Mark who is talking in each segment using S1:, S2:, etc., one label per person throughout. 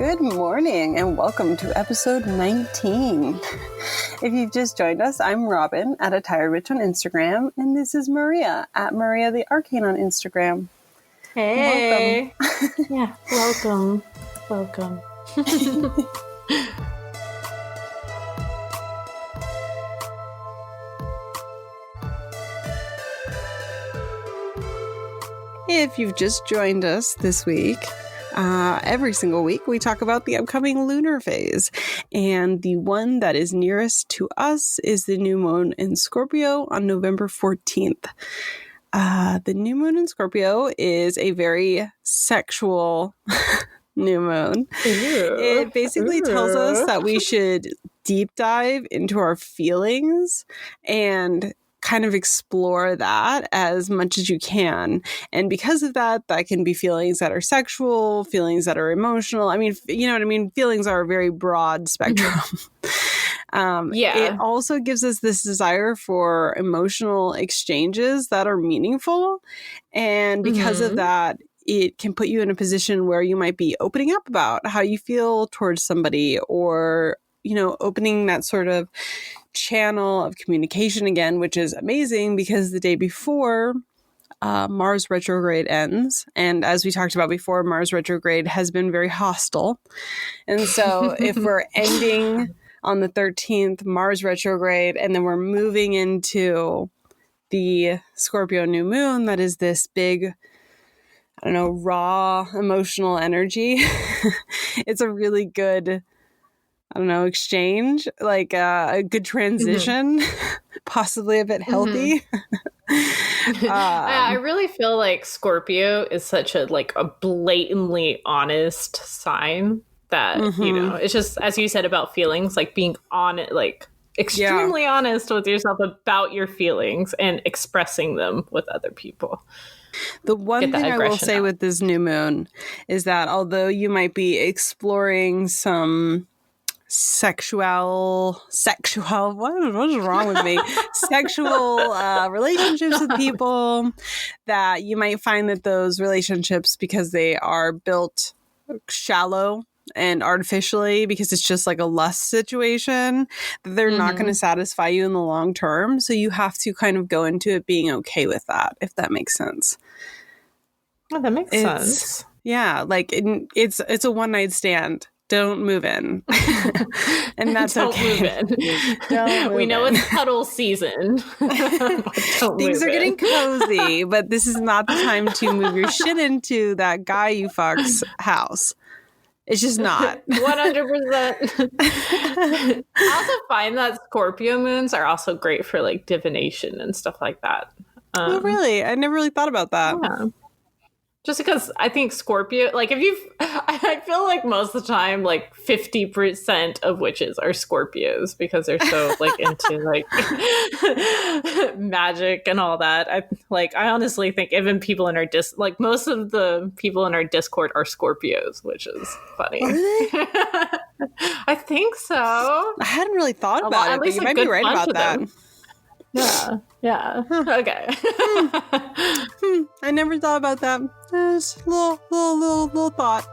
S1: Good morning and welcome to episode 19. If you've just joined us, I'm Robyn at A Tired Witch on Instagram, and this is Maria at Maria the Arcane on Instagram.
S2: Hey! Welcome. Yeah, welcome. Welcome.
S1: If you've just joined us this week, every single week we talk about the upcoming lunar phase, and the one that is nearest to us is the new moon in Scorpio on November 14th. The new moon in Scorpio is a very sexual new moon. It basically tells us that we should deep dive into our feelings and kind of explore that as much as you can. And because of that, that can be feelings that are sexual, feelings that are emotional. I mean, you know what I mean? Feelings are a very broad spectrum. It also gives us this desire for emotional exchanges that are meaningful. And because of that, it can put you in a position where you might be opening up about how you feel towards somebody, or, you know, opening that sort of channel of communication again, which is amazing because the day before Mars retrograde ends. And as we talked about before, Mars retrograde has been very hostile. And so if we're ending on the 13th, Mars retrograde, and then we're moving into the Scorpio new moon, that is this big, I don't know, raw emotional energy. It's a really good, I don't know, exchange, like a good transition, possibly a bit healthy.
S2: I really feel like Scorpio is such a blatantly honest sign that, you know, it's just, as you said about feelings, like being extremely honest with yourself about your feelings and expressing them with other people.
S1: The one thing I will say with this new moon is that although you might be exploring some sexual what is wrong with me sexual relationships with people, that you might find that those relationships, because they are built shallow and artificially, because it's just like a lust situation, that they're not going to satisfy you in the long term. So you have to kind of go into it being okay with that, if that makes sense.
S2: Oh, that makes sense.
S1: Yeah, like it's a one-night stand. Don't move in. And that's
S2: Don't
S1: okay.
S2: Move in. Don't move we know in. It's cuddle season.
S1: Things are getting cozy, but this is not the time to move your shit into that guy you fuck's house. It's just not.
S2: 100%. I also find that Scorpio moons are also great for like divination and stuff like that.
S1: Oh, really? I never really thought about that.
S2: Yeah. Just because I think Scorpio, like I feel like most of the time, like 50% of witches are Scorpios because they're so like into like magic and all that. I honestly think even people in our most of the people in our Discord are Scorpios, which is funny.
S1: Really?
S2: I think so.
S1: I hadn't really thought about it, but you might be right about that.
S2: Yeah. Huh. Okay.
S1: I never thought about that. Just a little thought.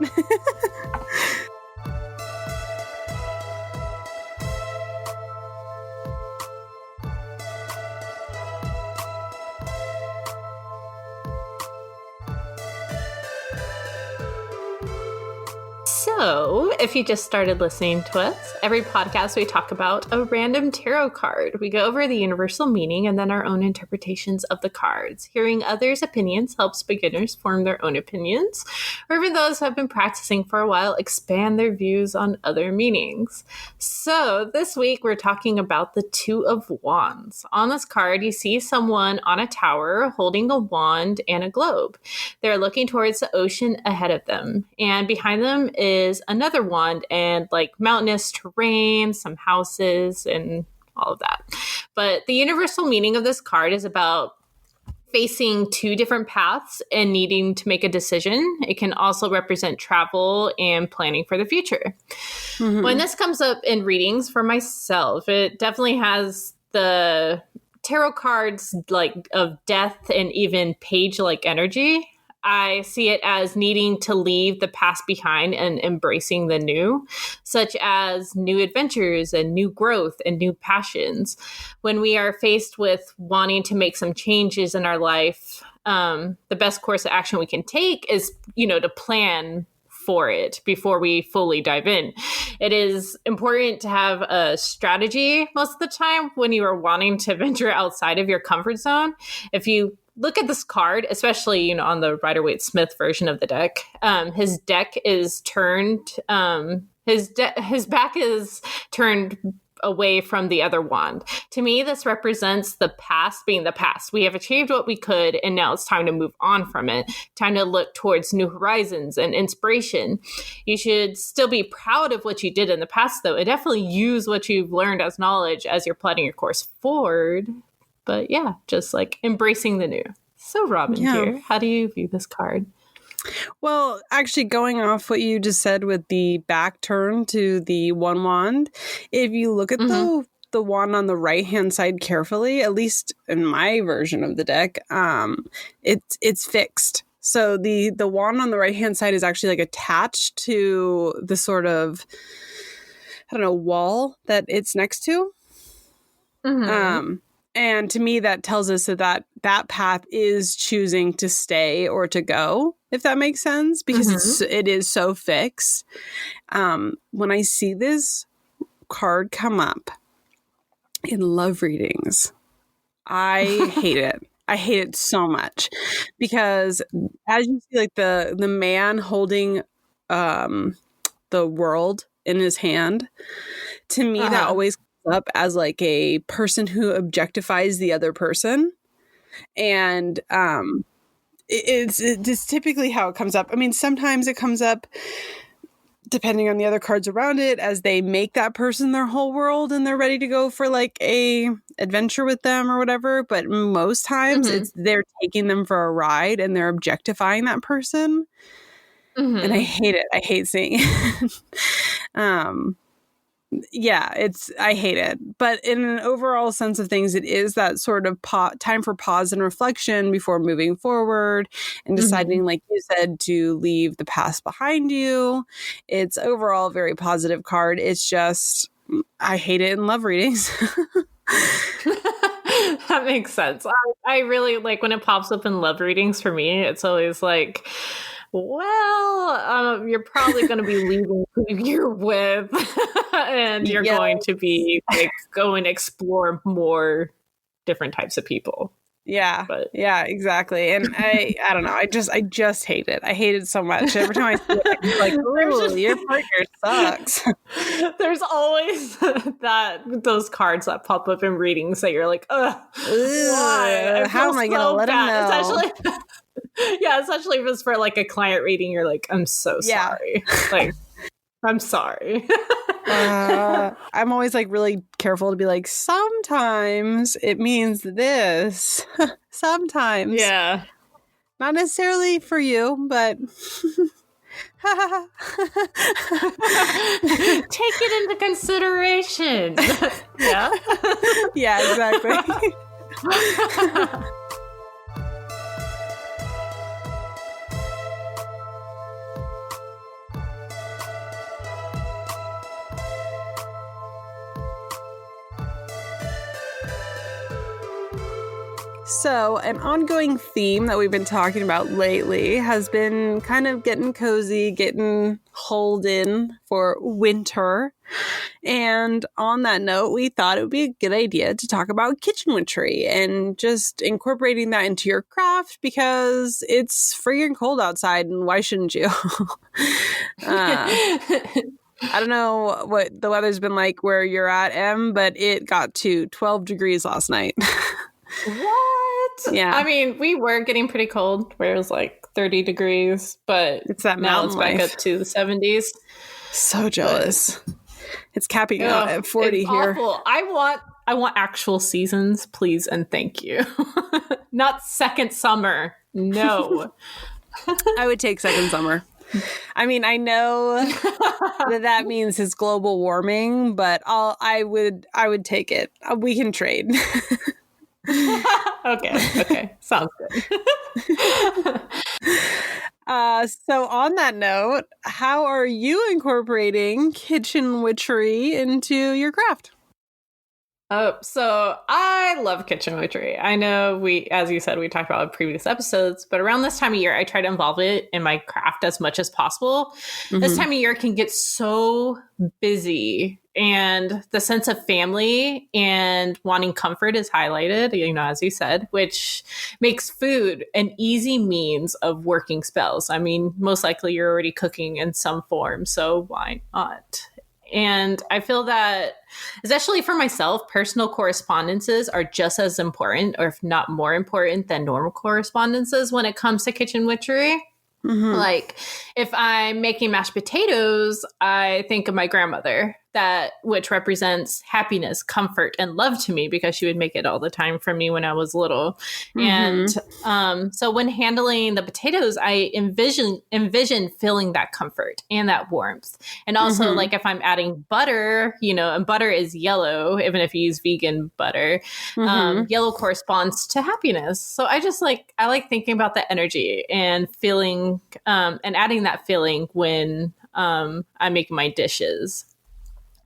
S2: So, if you just started listening to us, every podcast we talk about a random tarot card. We go over the universal meaning and then our own interpretations of the cards. Hearing others' opinions helps beginners form their own opinions, or even those who have been practicing for a while expand their views on other meanings. So, this week we're talking about the Two of Wands. On this card, you see someone on a tower holding a wand and a globe. They're looking towards the ocean ahead of them, and behind them is another wand and like mountainous terrain, some houses, and all of that. But the universal meaning of this card is about facing two different paths and needing to make a decision. It can also represent travel and planning for the future. When this comes up in readings for myself, it definitely has the tarot cards like of death and even page-like energy. I see it as needing to leave the past behind and embracing the new, such as new adventures and new growth and new passions. When we are faced with wanting to make some changes in our life, the best course of action we can take is, to plan for it before we fully dive in. It is important to have a strategy most of the time when you are wanting to venture outside of your comfort zone. If you look at this card, especially, on the Rider-Waite-Smith version of the deck, his deck is turned, his back is turned away from the other wand. To me, this represents the past being the past. We have achieved what we could, and now it's time to move on from it. Time to look towards new horizons and inspiration. You should still be proud of what you did in the past, though, and definitely use what you've learned as knowledge as you're plotting your course forward. But yeah, just like embracing the new. So Robyn, dear, how do you view this card?
S1: Well, actually, going off what you just said with the back turn to the one wand, if you look at the wand on the right-hand side carefully, at least in my version of the deck, it's fixed. So the wand on the right-hand side is actually like attached to the sort of, wall that it's next to. And to me, that tells us that path is choosing to stay or to go, if that makes sense, because it is so fixed. When I see this card come up in love readings, I hate it. I hate it so much because as you see, like the man holding the world in his hand, to me, that always up as like a person who objectifies the other person, and it's typically how it comes up. I mean, sometimes it comes up depending on the other cards around it as they make that person their whole world and they're ready to go for like a adventure with them or whatever, but most times they're taking them for a ride and they're objectifying that person, and I hate it. I hate seeing it. I hate it. But in an overall sense of things, it is that sort of time for pause and reflection before moving forward and deciding, like you said, to leave the past behind you. It's overall a very positive card. It's just, I hate it in love readings.
S2: That makes sense. I really like when it pops up in love readings. For me, it's always like, well, you're probably going to be leaving who you're with and you're going to be like go and explore more different types of people.
S1: Yeah. Yeah, exactly. And I don't know. I just hate it. I hate it so much. Every time I see it, I'm like, ooh, your partner sucks.
S2: There's always those cards that pop up in readings that you're like, ugh, why?
S1: How am I going to let him know?
S2: Especially if it's for like a client reading, you're like, I'm so sorry. Like, I'm sorry.
S1: I'm always like really careful to be like, sometimes it means this. Sometimes.
S2: Yeah.
S1: Not necessarily for you, but
S2: take it into consideration. Yeah.
S1: Yeah, exactly. So, an ongoing theme that we've been talking about lately has been kind of getting cozy, getting holed in for winter. And on that note, we thought it would be a good idea to talk about kitchen witchery and just incorporating that into your craft because it's friggin' cold outside, and why shouldn't you? I don't know what the weather's been like where you're at, Em, but it got to 12 degrees last night.
S2: What?
S1: Yeah.
S2: I mean, we were getting pretty cold where it was like 30 degrees, but
S1: it's that
S2: now it's back up to the 70s.
S1: So jealous. It's capping out at 40 here.
S2: Awful. I want actual seasons, please and thank you. Not second summer. No.
S1: I would take second summer. I mean, I know that means it's global warming, but I would take it. We can trade.
S2: Okay. Sounds good.
S1: So on that note, how are you incorporating kitchen witchery into your craft?
S2: Oh, so I love Kitchen Witchery. I know as you said, we talked about it in previous episodes, but around this time of year, I try to involve it in my craft as much as possible. This time of year can get so busy, and the sense of family and wanting comfort is highlighted, as you said, which makes food an easy means of working spells. I mean, most likely you're already cooking in some form, so why not? And I feel that, especially for myself, personal correspondences are just as important, or if not more important than normal correspondences when it comes to kitchen witchery. Like, if I'm making mashed potatoes, I think of my grandmother, which represents happiness, comfort, and love to me, because she would make it all the time for me when I was little. And so when handling the potatoes, I envision feeling that comfort and that warmth. And also, like, if I'm adding butter, and butter is yellow, even if you use vegan butter, yellow corresponds to happiness. So I like thinking about that energy and feeling, and adding that feeling when I'm making my dishes.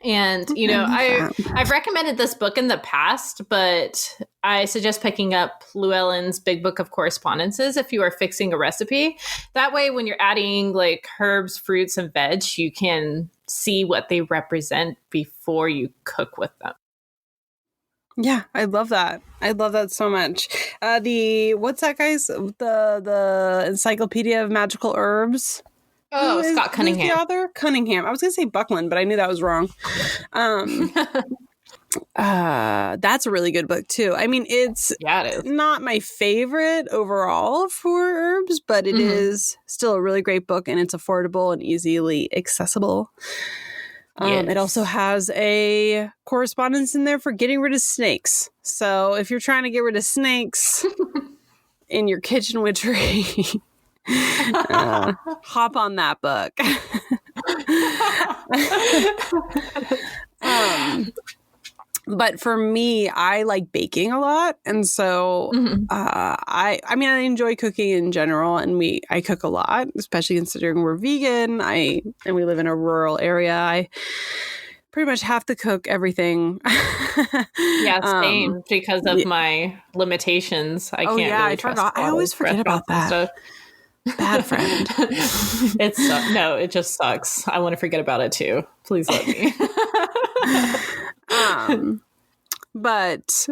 S2: And, I've recommended this book in the past, but I suggest picking up Llewellyn's Big Book of Correspondences if you are fixing a recipe. That way, when you're adding like herbs, fruits, and veg, you can see what they represent before you cook with them.
S1: Yeah, I love that. I love that so much. What's that, guys? The Encyclopedia of Magical Herbs.
S2: Oh, Scott Cunningham.
S1: Who's the author? Cunningham. I was going to say Buckland, but I knew that was wrong. That's a really good book too. I mean, it is not my favorite overall for herbs, but it is still a really great book, and it's affordable and easily accessible. It also has a correspondence in there for getting rid of snakes. So if you're trying to get rid of snakes in your kitchen witchery, hop on that book. But for me, I like baking a lot, and so I enjoy cooking in general, and I cook a lot, especially considering we're vegan. And we live in a rural area. I pretty much have to cook everything.
S2: Yeah, same, because of my limitations. I can't really
S1: I
S2: trust.
S1: forgot. I always forget about that. Bad friend.
S2: It just sucks. I want to forget about it too. Please let me.
S1: But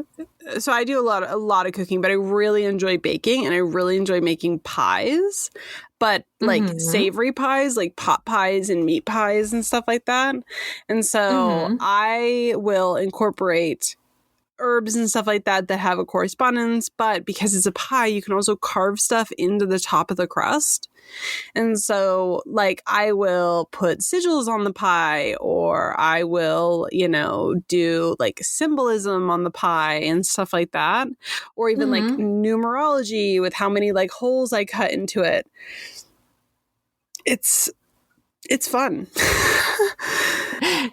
S1: so I do a lot of cooking, but I really enjoy baking, and I really enjoy making pies, but like savory pies, like pot pies and meat pies and stuff like that. And so I will incorporate herbs and stuff like that have a correspondence, but because it's a pie, you can also carve stuff into the top of the crust. And so, like, I will put sigils on the pie, or I will, do like symbolism on the pie and stuff like that, or even like numerology with how many like holes I cut into it. It's fun.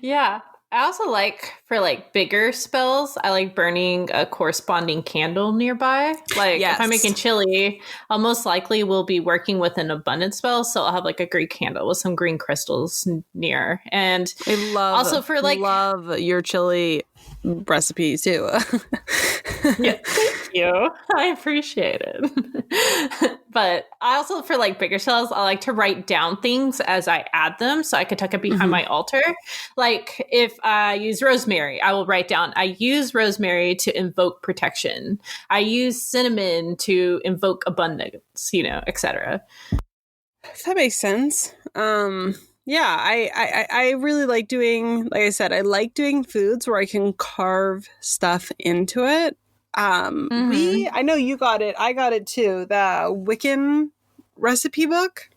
S2: Yeah. I also like, for like bigger spells, I like burning a corresponding candle nearby. Like if I'm making chili, I'll most likely will be working with an abundance spell, so I'll have like a green candle with some green crystals near. And
S1: I love your chili recipes too.
S2: Yeah, thank you. I appreciate it. But I also, for like bigger spells, I like to write down things as I add them, so I could tuck it behind my altar. Like if I use rosemary, I will write down, I use rosemary to invoke protection. I use cinnamon to invoke abundance, etc.
S1: That makes sense. Yeah, I really like doing, like I said, I like doing foods where I can carve stuff into it. I know you got it. I got it too. The Wiccan recipe book.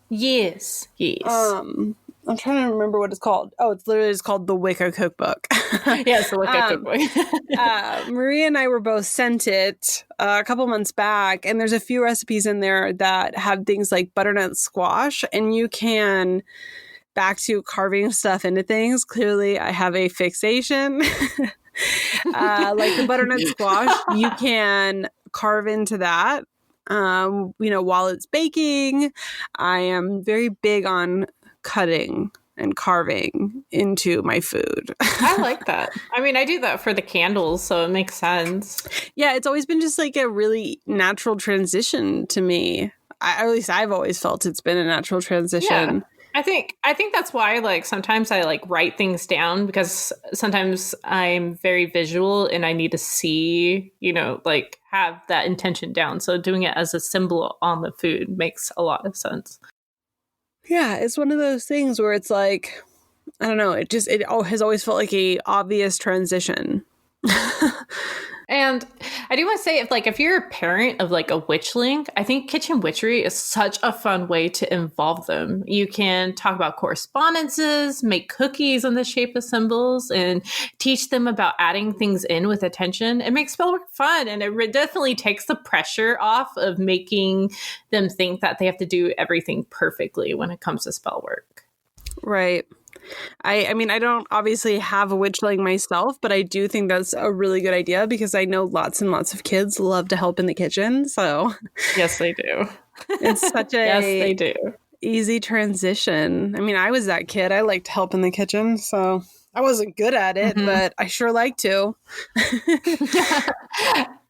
S2: Yes.
S1: I'm trying to remember what it's called. Oh, it's literally just called the Wicca Cookbook.
S2: Yes, the Wicca Cookbook.
S1: Maria and I were both sent it a couple months back, and there's a few recipes in there that have things like butternut squash, and you can, back to carving stuff into things. Clearly, I have a fixation Like the butternut squash, you can carve into that. While it's baking, I am very big on cutting and carving into my food.
S2: I like that. I mean, I do that for the candles, so it makes sense.
S1: Yeah, it's always been just like a really natural transition to me. At least I've always felt it's been a natural transition.
S2: Yeah. I think that's why, like, sometimes I like write things down, because sometimes I'm very visual and I need to see, like, have that intention down. So doing it as a symbol on the food makes a lot of sense.
S1: Yeah, it's one of those things where it's like, I don't know, it has always felt like a obvious transition.
S2: And I do want to say, if you're a parent of like a witchling, I think Kitchen Witchery is such a fun way to involve them. You can talk about correspondences, make cookies in the shape of symbols, and teach them about adding things in with attention. It makes spell work fun, and it definitely takes the pressure off of making them think that they have to do everything perfectly when it comes to spell work.
S1: Right. I mean, I don't obviously have a witchling myself, but I do think that's a really good idea, because I know lots and lots of kids love to help in the kitchen. So
S2: yes, they do.
S1: It's such a
S2: yes, they do.
S1: Easy transition. I mean, I was that kid. I liked to help in the kitchen, so I wasn't good at it, but I sure like to.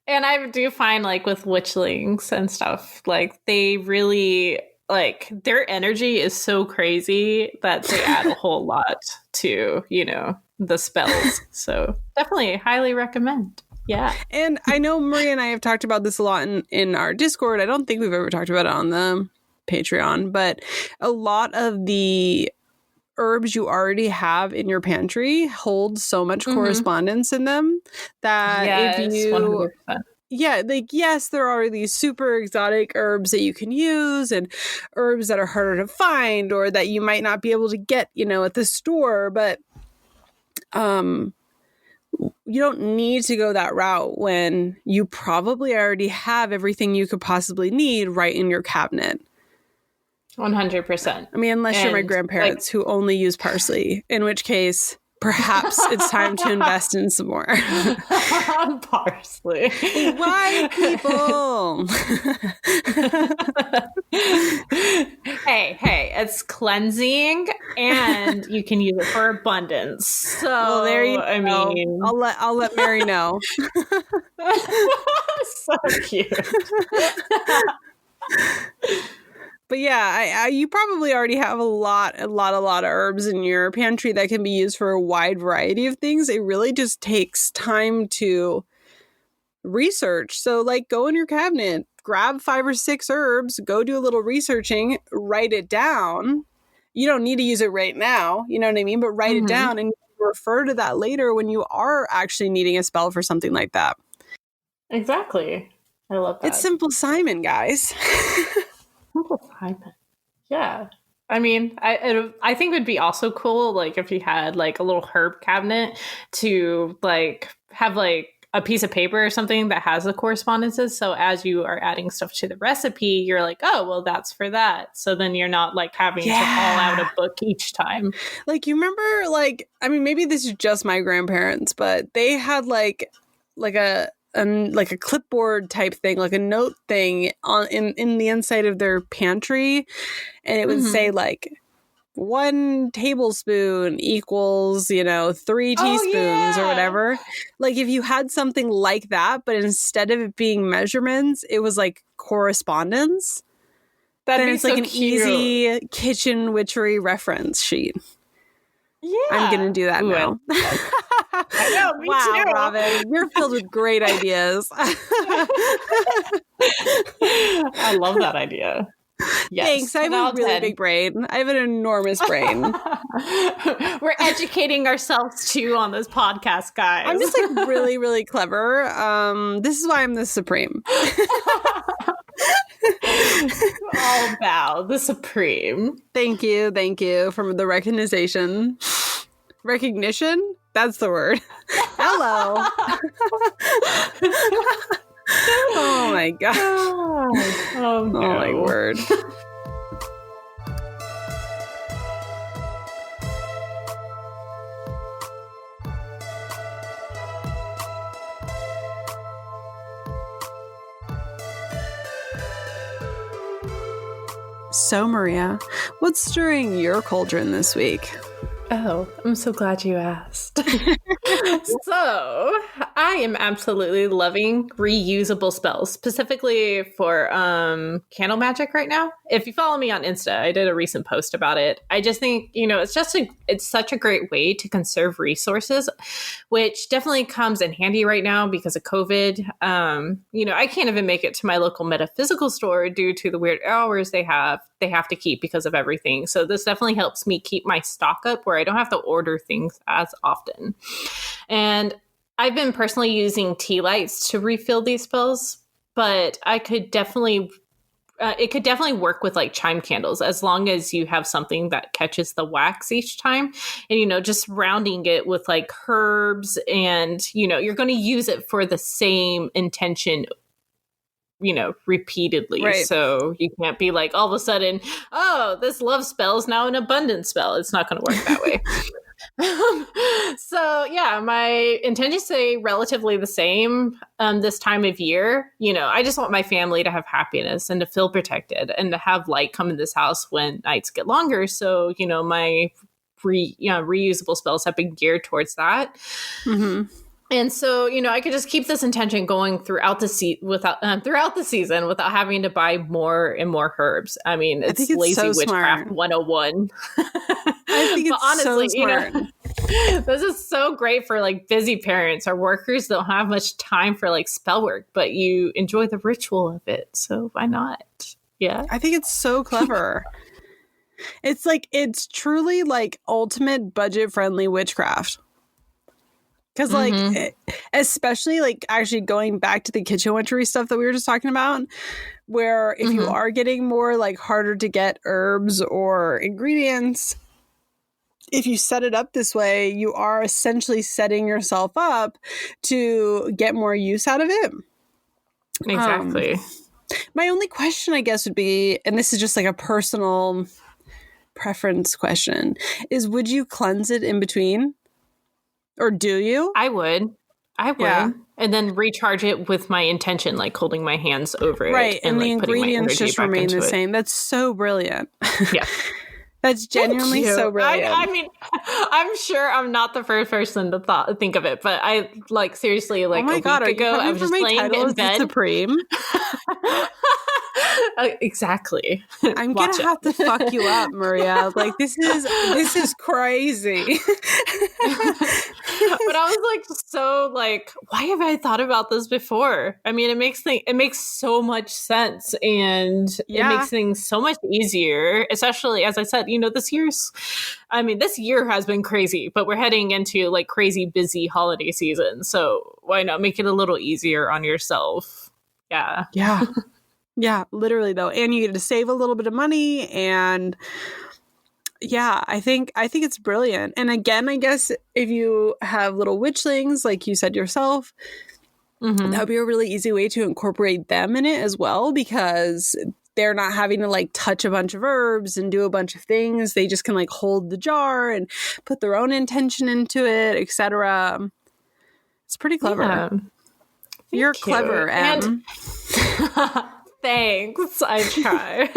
S2: And I do find, like, with witchlings and stuff, like, they really, like, their energy is so crazy that they add a whole lot to, the spells. So definitely highly recommend. Yeah.
S1: And I know Maria and I have talked about this a lot in our Discord. I don't think we've ever talked about it on the Patreon, but a lot of the herbs you already have in your pantry hold so much correspondence in them that if you 100%. Yeah, like, yes, there are these super exotic herbs that you can use, and herbs that are harder to find or that you might not be able to get, at the store, but you don't need to go that route when you probably already have everything you could possibly need right in your cabinet.
S2: 100%.
S1: I mean, unless you're my grandparents who only use parsley, in which case perhaps it's time to invest in some more.
S2: Parsley.
S1: Why, people?
S2: Hey, it's cleansing and you can use it for abundance. So, well,
S1: there you go. I mean, I'll let Mary know.
S2: So cute.
S1: But yeah, you probably already have a lot of herbs in your pantry that can be used for a wide variety of things. It really just takes time to research. So, like, go in your cabinet, grab 5 or 6 herbs, go do a little researching, write it down. You don't need to use it right now, you know what I mean? But write it down and refer to that later when you are actually needing a spell for something like that.
S2: Exactly. I love that.
S1: It's Simple Simon, guys.
S2: Simple Simon. Yeah. I mean, I think it would be also cool, like, if you had, like, a little herb cabinet to, like, have, like, a piece of paper or something that has the correspondences. So as you are adding stuff to the recipe, you're like, oh, well, that's for that. So then you're not, like, having to haul out a book each time.
S1: Like, you remember, like, I mean, maybe this is just my grandparents, but they had, like a clipboard type thing, like a note thing in the inside of their pantry, and it would say, like, 1 tablespoon equals 3 teaspoons or whatever. Like, if you had something like that, but instead of it being measurements, it was like correspondence, then it's like an easy Kitchen Witchery reference sheet. Yeah, I'm gonna do that now.
S2: I know, me
S1: wow,
S2: too.
S1: Robyn, you're filled with great ideas.
S2: I love that idea. Yes.
S1: Thanks. I have a really big brain. I have an enormous brain.
S2: We're educating ourselves too on this podcast, guys.
S1: I'm just, like, really, really clever. This is why I'm the supreme.
S2: All bow, the supreme.
S1: Thank you for the recognition. Recognition? That's the word. Hello. Oh my god.
S2: Oh, no.
S1: Oh my word. So, Maria, what's stirring your cauldron this week?
S2: Oh, I'm so glad you asked. So, I am absolutely loving reusable spells, specifically for candle magic right now. If you follow me on Insta, I did a recent post about it. I just think, it's such a great way to conserve resources, which definitely comes in handy right now because of COVID. I can't even make it to my local metaphysical store due to the weird hours they have to keep because of everything. So this definitely helps me keep my stock up where I don't have to order things as often. And I've been personally using tea lights to refill these spells, but it could definitely work with like chime candles as long as you have something that catches the wax each time. And, just rounding it with like herbs and, you're going to use it for the same intention repeatedly. Right. So you can't be like all of a sudden, oh, this love spell is now an abundance spell. It's not going to work that way. So yeah, my intentions stay relatively the same this time of year. I just want my family to have happiness and to feel protected and to have light come in this house when nights get longer. So, my reusable spells have been geared towards that. Mm-hmm. And so, I could just keep this intention going throughout the season without having to buy more and more herbs. I mean, it's lazy so witchcraft 101.
S1: I think it's but honestly, so smart.
S2: This is so great for like busy parents or workers that don't have much time for like spell work, but you enjoy the ritual of it. So why not? Yeah.
S1: I think it's so clever. It's truly like ultimate budget friendly witchcraft. Because, especially, actually going back to the kitchen witchery stuff that we were just talking about, where if you are getting more, harder to get herbs or ingredients, if you set it up this way, you are essentially setting yourself up to get more use out of it.
S2: Exactly.
S1: My only question, I guess, would be, and this is just a personal preference question, is would you cleanse it in between? Or do you?
S2: I would. Yeah. And then recharge it with my intention, holding my hands over it.
S1: Right. And the ingredients just remain the same. That's so brilliant.
S2: Yeah.
S1: That's genuinely so brilliant.
S2: I mean, I'm sure I'm not the first person to think of it, but I seriously,
S1: oh my God,
S2: week ago, I was just laying in bed.
S1: Supreme?
S2: Exactly.
S1: I'm going to have to fuck you up, Maria. This is crazy.
S2: But I was so why have I thought about this before? I mean, it makes so much sense, and it makes things so much easier, especially as I said, this year has been crazy, but we're heading into crazy busy holiday season. So why not make it a little easier on yourself? Yeah.
S1: Yeah. Yeah, literally though. And you get to save a little bit of money, and yeah, I think it's brilliant. And again, I guess if you have little witchlings, like you said yourself, that would be a really easy way to incorporate them in it as well, because they're not having to touch a bunch of herbs and do a bunch of things. They just can hold the jar and put their own intention into it, etc. It's pretty clever.
S2: Yeah.
S1: You're clever, Em.
S2: Thanks. I try.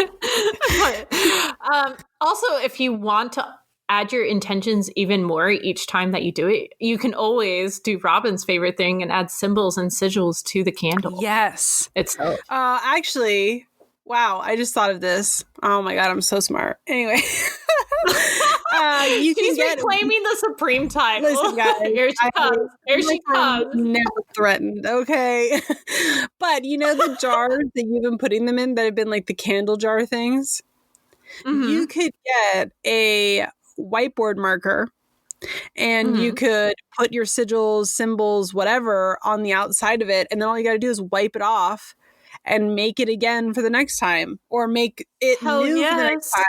S2: But, also, if you want to add your intentions even more each time that you do it, you can always do Robyn's favorite thing and add symbols and sigils to the candle.
S1: Yes.
S2: Itself.
S1: Actually, wow, I just thought of this. Oh my God, I'm so smart. Anyway.
S2: She's reclaiming the supreme title.
S1: Listen, guys,
S2: Here she comes. Here she comes.
S1: Never threatened, okay? But the jars that you've been putting them in that have been the candle jar things? You could get a whiteboard marker, and you could put your sigils, symbols, whatever on the outside of it, and then all you got to do is wipe it off and make it again for the next time, or make it new for the next time.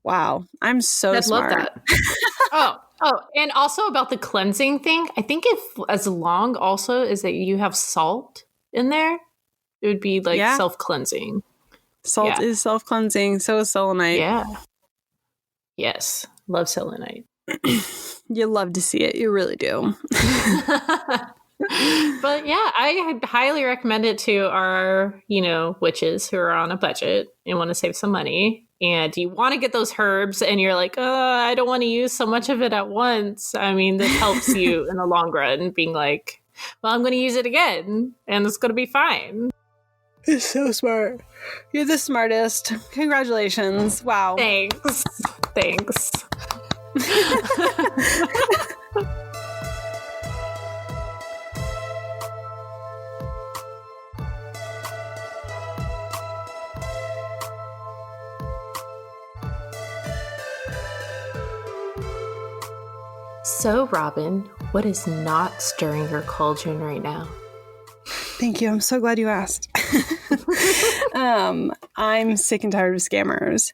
S1: Wow, I'm so smart.
S2: Love that. Oh, and also about the cleansing thing, I think if as long also is that you have salt in there, it would be self-cleansing.
S1: Salt is self-cleansing, so is selenite.
S2: Yeah. Yes, love selenite.
S1: You love to see it. You really do.
S2: But yeah, I highly recommend it to our, witches who are on a budget and want to save some money. And you want to get those herbs and you're like, I don't want to use so much of it at once. I mean, this helps you in the long run, being like, well, I'm going to use it again and it's going to be fine.
S1: It's so smart. You're the smartest. Congratulations. Wow.
S2: Thanks. So, Robyn, what is not stirring your cauldron right now?
S1: Thank you. I'm so glad you asked. I'm sick and tired of scammers.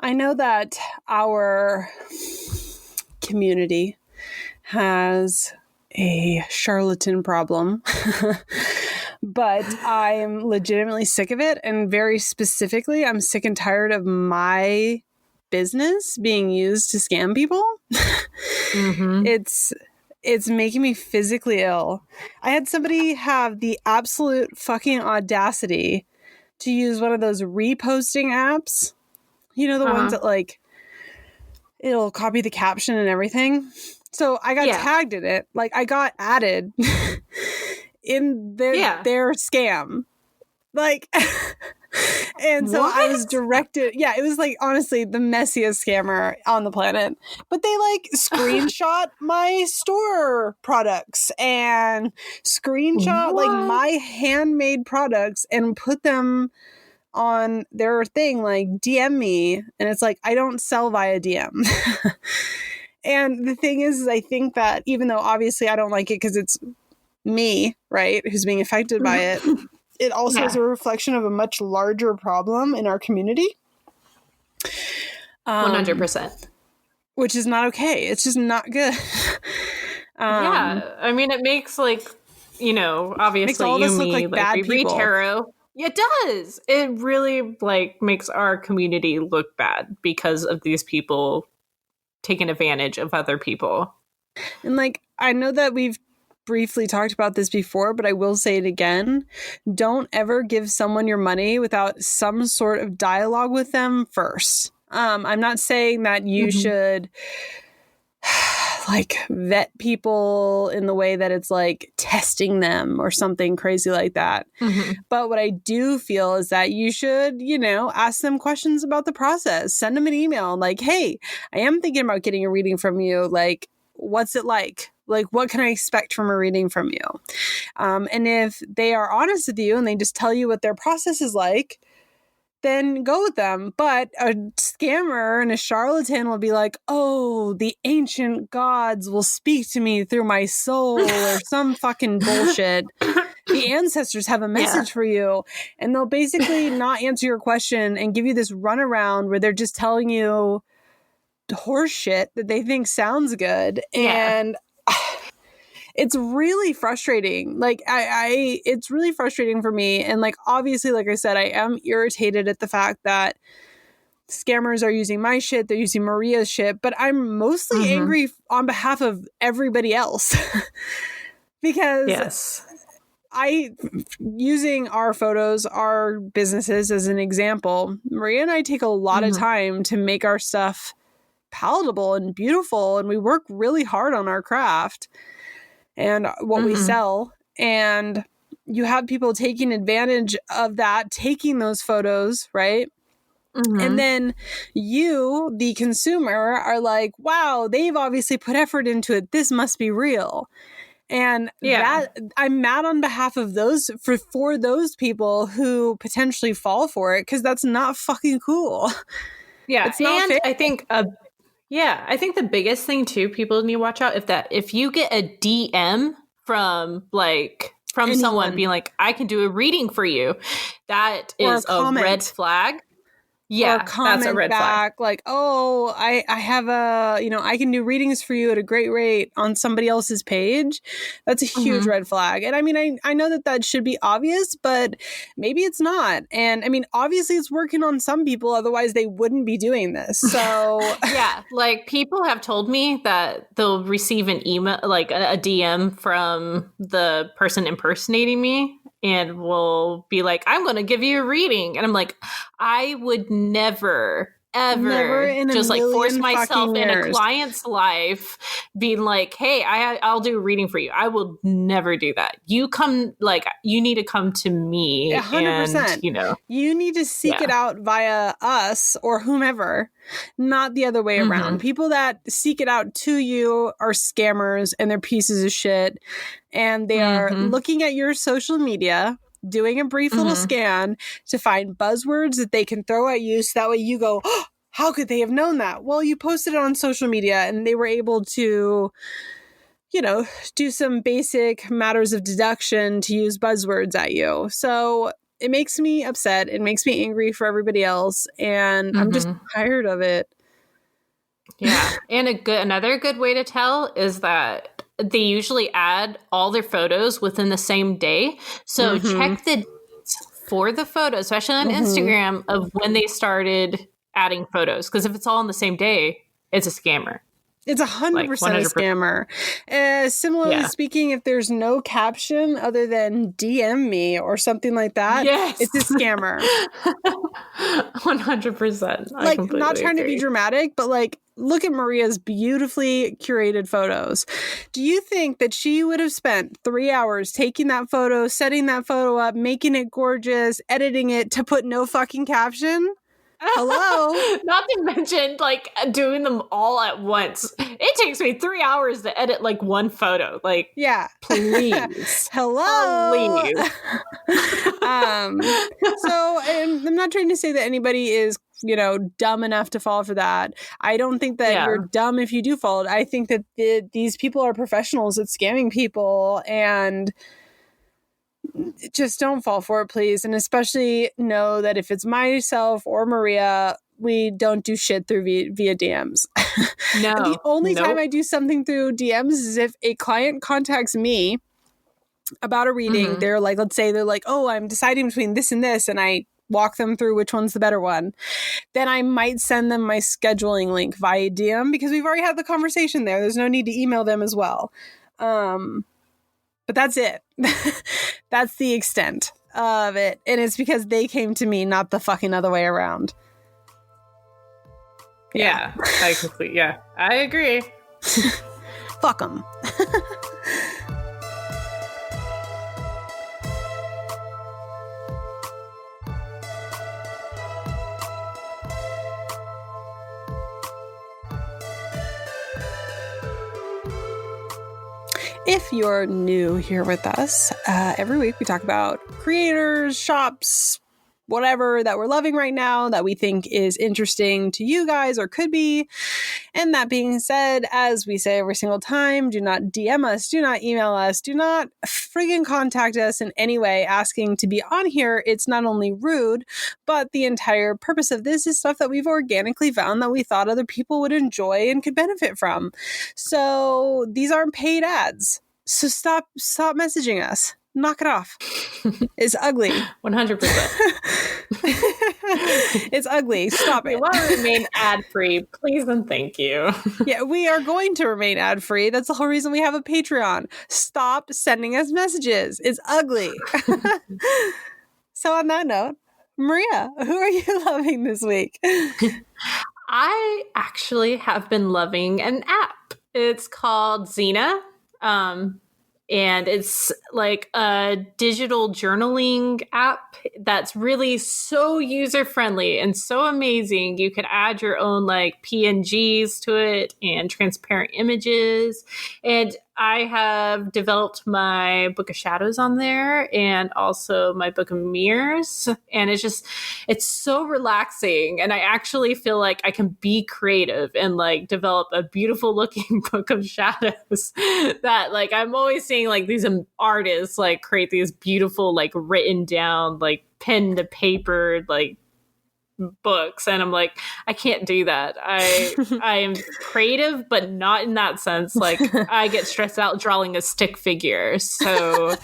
S1: I know that our community has a charlatan problem, but I'm legitimately sick of it. And very specifically, I'm sick and tired of my business being used to scam people. Mm-hmm. It's making me physically ill. I had somebody have the absolute fucking audacity to use one of those reposting apps. You know, the ones that like, it'll copy the caption and everything. So I got tagged in it. Like I got added in their scam. Like, and so I was directed. Yeah, it was like, honestly, the messiest scammer on the planet. But they like screenshot my store products and screenshot like my handmade products and put them on their thing, like DM me. And it's like, I don't sell via DM. And the thing is, I think that even though obviously I don't like it because it's me, right, who's being affected by it, it also is a reflection of a much larger problem in our community.
S2: 100%.
S1: Which is not okay. It's just not good.
S2: I mean, it makes obviously
S1: makes all
S2: you,
S1: of us
S2: me,
S1: look like bad
S2: we read
S1: people.
S2: tarot. It does. It really makes our community look bad because of these people taking advantage of other people.
S1: And I know that we've briefly talked about this before, but I will say it again. Don't ever give someone your money without some sort of dialogue with them first. I'm not saying that you should vet people in the way that it's like testing them or something crazy like that. But what I do feel is that you should, ask them questions about the process. Send them an email like, hey, I am thinking about getting a reading from you. Like, what's it like? Like, what can I expect from a reading from you? And if they are honest with you and they just tell you what their process is like, then go with them. But a scammer and a charlatan will be like, oh, the ancient gods will speak to me through my soul or some fucking bullshit. The ancestors have a message for you. And they'll basically not answer your question and give you this runaround where they're just telling you horse shit that they think sounds good. And it's really frustrating. It's really frustrating for me. And obviously, like I said, I am irritated at the fact that scammers are using my shit. They're using Maria's shit, but I'm mostly angry on behalf of everybody else because using our photos, our businesses as an example, Maria and I take a lot of time to make our stuff palatable and beautiful. And we work really hard on our craft and what we sell. And you have people taking advantage of that, taking those photos, right? And then you, the consumer, are like, wow, they've obviously put effort into it. This must be real. And that I'm mad on behalf of those for those people who potentially fall for it, because that's not fucking cool.
S2: Yeah.
S1: It's not fair.
S2: I think I think the biggest thing too, people need to watch out if you get a DM from anyone, someone being like, I can do a reading for you, that is a red flag. Yeah,
S1: or
S2: that's a
S1: comment
S2: red flag.
S1: back like, oh, I have I can do readings for you at a great rate on somebody else's page. That's a huge red flag. And I mean, I know that should be obvious, but maybe it's not. And I mean, obviously it's working on some people, otherwise they wouldn't be doing this. So
S2: yeah, like people have told me that they'll receive an email, like a DM from the person impersonating me, and will be like, I'm going to give you a reading. And I'm like, I would never,
S1: never
S2: ever
S1: in a
S2: just like force
S1: million
S2: myself
S1: fucking
S2: in a
S1: years.
S2: client's life being like, hey, I'll do a reading for you. I will never do that. You come, like, you need to come to me.
S1: 100%.
S2: And,
S1: you need to seek it out via us or whomever, not the other way around. People that seek it out to you are scammers and they're pieces of shit. And they are looking at your social media, doing a brief little scan to find buzzwords that they can throw at you. So that way you go, oh, how could they have known that? Well, you posted it on social media and they were able to, do some basic matters of deduction to use buzzwords at you. So it makes me upset. It makes me angry for everybody else. And I'm just tired of it.
S2: Yeah. And another good way to tell is that they usually add all their photos within the same day. So check the dates for the photos, especially on Instagram, of when they started adding photos. Because if it's all on the same day, it's a scammer.
S1: It's 100% a scammer. Similarly speaking, if there's no caption other than DM me or something like that, it's a scammer.
S2: 100%.
S1: Like, not trying to be dramatic, but like, look at Maria's beautifully curated photos. Do you think that she would have spent 3 hours taking that photo, setting that photo up, making it gorgeous, editing it to put no fucking caption? Hello?
S2: Not to mention, like, doing them all at once. It takes me 3 hours to edit, like, one photo. Like,
S1: yeah.
S2: Please.
S1: Hello?
S2: Please.
S1: So, and I'm not trying to say that anybody is, dumb enough to fall for that. I don't think that you're dumb if you do fall. I think that these people are professionals at scamming people, and just don't fall for it, please. And especially know that if it's myself or Maria, we don't do shit through via DMs.
S2: No.
S1: The only time I do something through DMs is if a client contacts me about a reading. They're like, let's say they're like, oh, I'm deciding between this and this, and I walk them through which one's the better one. Then I might send them my scheduling link via DM because we've already had the conversation there. There's no need to email them as well. But that's it. That's the extent of it. And it's because they came to me, not the fucking other way around.
S2: Yeah, I agree.
S1: Fuck them. If you're new here with us, every week we talk about creators, shops, whatever that we're loving right now that we think is interesting to you guys or could be. And that being said, as we say every single time, do not DM us, do not email us, do not friggin' contact us in any way asking to be on here. It's not only rude, but the entire purpose of this is stuff that we've organically found that we thought other people would enjoy and could benefit from. So these aren't paid ads. So stop messaging us. Knock it off. It's ugly.
S2: 100%.
S1: It's ugly. Stop it.
S2: We want to remain ad-free. Please and thank you.
S1: Yeah, we are going to remain ad-free. That's the whole reason we have a Patreon. Stop sending us messages. It's ugly. So on that note, Maria, who are you loving this week?
S2: I actually have been loving an app. It's called Zinnia. And it's like a digital journaling app that's really so user-friendly and so amazing. You could add your own like PNGs to it and transparent images. And I have developed my Book of Shadows on there and also my Book of Mirrors. And it's so relaxing. And I actually feel like I can be creative and like develop a beautiful looking Book of Shadows that like I'm always seeing like these artists like create these beautiful like written down like pen to paper like books, and I'm like, I can't do that. I am creative, but not in that sense. Like, I get stressed out drawing a stick figure. So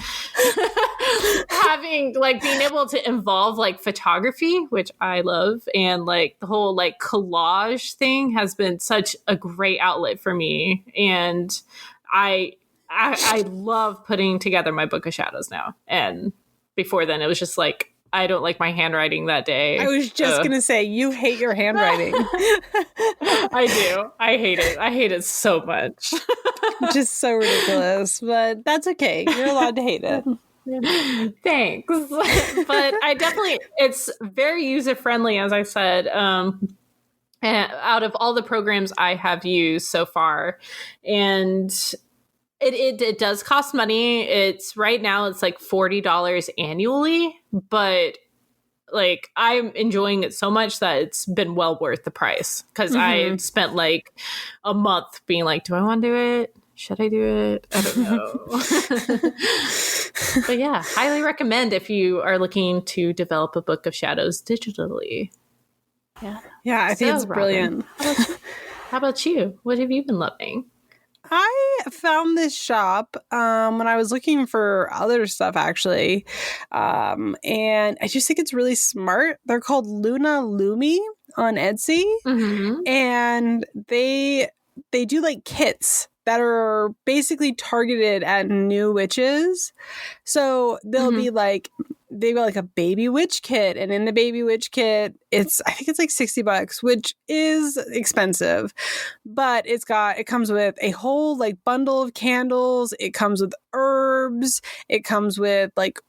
S2: having like being able to involve like photography, which I love, and like the whole like collage thing has been such a great outlet for me. And I love putting together my book of shadows now. And before then, it was just like, I don't like my handwriting that day.
S1: I was just going to say, you hate your handwriting.
S2: I do. I hate it. I hate it so much.
S1: Just so ridiculous, but that's okay. You're allowed to hate it.
S2: Thanks. But I definitely, it's very user-friendly, as I said. Out of all the programs I have used so far. And it does cost money. It's right now it's like $40 annually, but like I'm enjoying it so much that it's been well worth the price, because I spent like a month being like, do I want to do it? Should I do it? I don't know. But yeah, highly recommend if you are looking to develop a book of shadows digitally.
S1: Yeah, I think it's brilliant.
S2: How about you? What have you been loving?
S1: I found this shop when I was looking for other stuff, actually. And I just think it's really smart. They're called Lunar and Lumi on Etsy. And they do like kits that are basically targeted at new witches. So they'll be like, they've got like a baby witch kit, and in the baby witch kit, I think it's like $60, which is expensive, but it comes with a whole like bundle of candles. It comes with herbs. It comes with like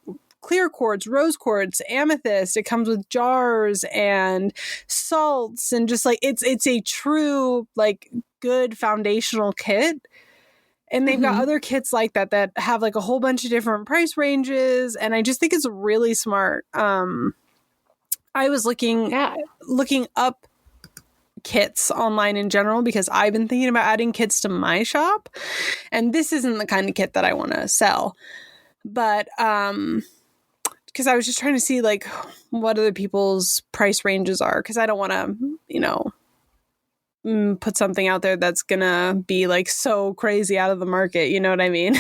S1: clear quartz, rose quartz, amethyst. It comes with jars and salts, and just like it's a true like good foundational kit. And they've got other kits like that have like a whole bunch of different price ranges. And I just think it's really smart. I was looking up kits online in general, because I've been thinking about adding kits to my shop. And this isn't the kind of kit that I want to sell. But because I was just trying to see like what other people's price ranges are, because I don't want to, put something out there that's gonna be like so crazy out of the market, you know what I mean?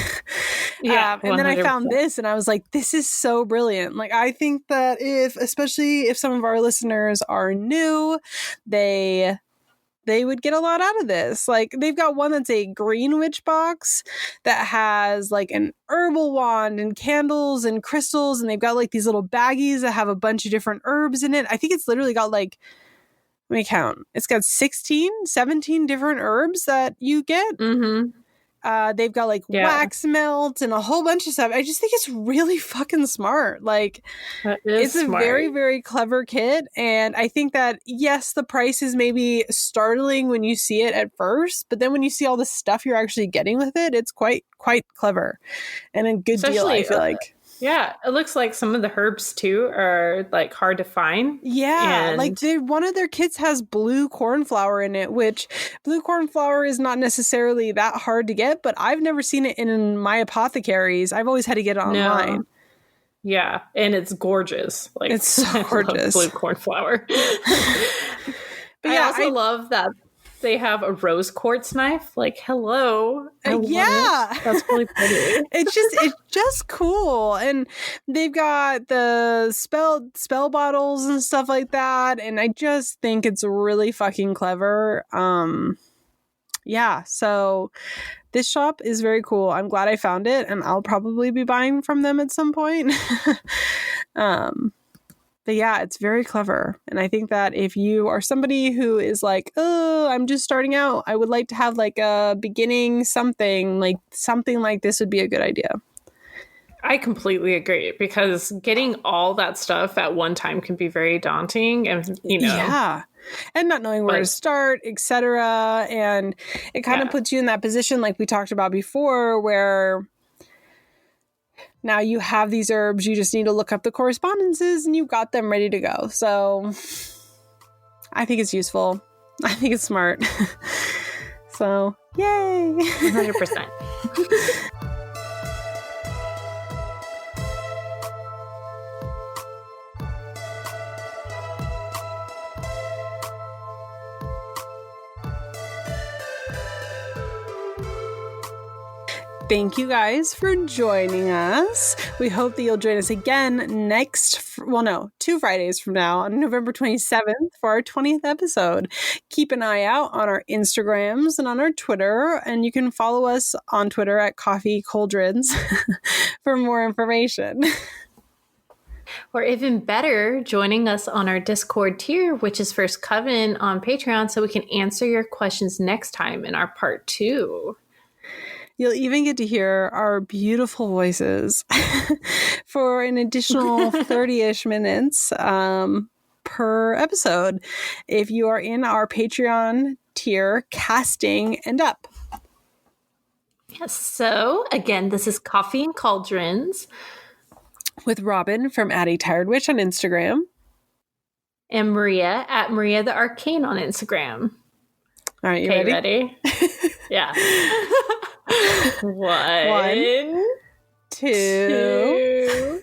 S2: Yeah.
S1: And then I found this and I was like, this is so brilliant. Like, I think that especially if some of our listeners are new, they would get a lot out of this. Like, they've got one that's a green witch box that has like an herbal wand and candles and crystals, and they've got like these little baggies that have a bunch of different herbs in it. I think it's literally got like, let me count. It's got 17 different herbs that you get. They've got like wax melt and a whole bunch of stuff. I just think it's really fucking smart. Like, it's a very, very clever kit. And I think that, yes, the price is maybe startling when you see it at first, but then when you see all the stuff you're actually getting with it, it's quite clever and a good deal, I feel like.
S2: Yeah, it looks like some of the herbs too are like hard to find.
S1: Yeah, and like one of their kits has blue cornflower in it, which blue cornflower is not necessarily that hard to get, but I've never seen it in my apothecaries. I've always had to get it online.
S2: No. Yeah, and it's gorgeous. Like,
S1: it's so gorgeous.
S2: Blue cornflower. But yeah, I also love that they have a rose quartz knife. Like, hello. That's really pretty.
S1: It's just cool. And they've got the spell bottles and stuff like that. And I just think it's really fucking clever. Yeah. So this shop is very cool. I'm glad I found it, and I'll probably be buying from them at some point. But yeah, it's very clever. And I think that if you are somebody who is like, oh, I'm just starting out, I would like to have like a beginning something like this would be a good idea.
S2: I completely agree, because getting all that stuff at one time can be very daunting, and
S1: yeah, and not knowing where to start, etc. And it kind of puts you in that position like we talked about before, where now you have these herbs, you just need to look up the correspondences and you've got them ready to go. So I think it's useful. I think it's smart. So yay.
S2: 100%.
S1: Thank you guys for joining us. We hope that you'll join us again 2 Fridays from now on November 27th for our 20th episode. Keep an eye out on our Instagrams and on our Twitter, and you can follow us on Twitter at Coffee Cauldrons for more information.
S2: Or even better, joining us on our Discord tier, which is First Coven on Patreon, so we can answer your questions next time in our part 2.
S1: You'll even get to hear our beautiful voices for an additional 30-ish minutes per episode if you are in our Patreon tier, casting and up.
S2: Yes, so again, this is Coffee and Cauldrons
S1: with Robyn from A Tired Witch on Instagram.
S2: And Maria at Maria the Arcane on Instagram.
S1: All right, you
S2: ready? Yeah. 1,
S1: 2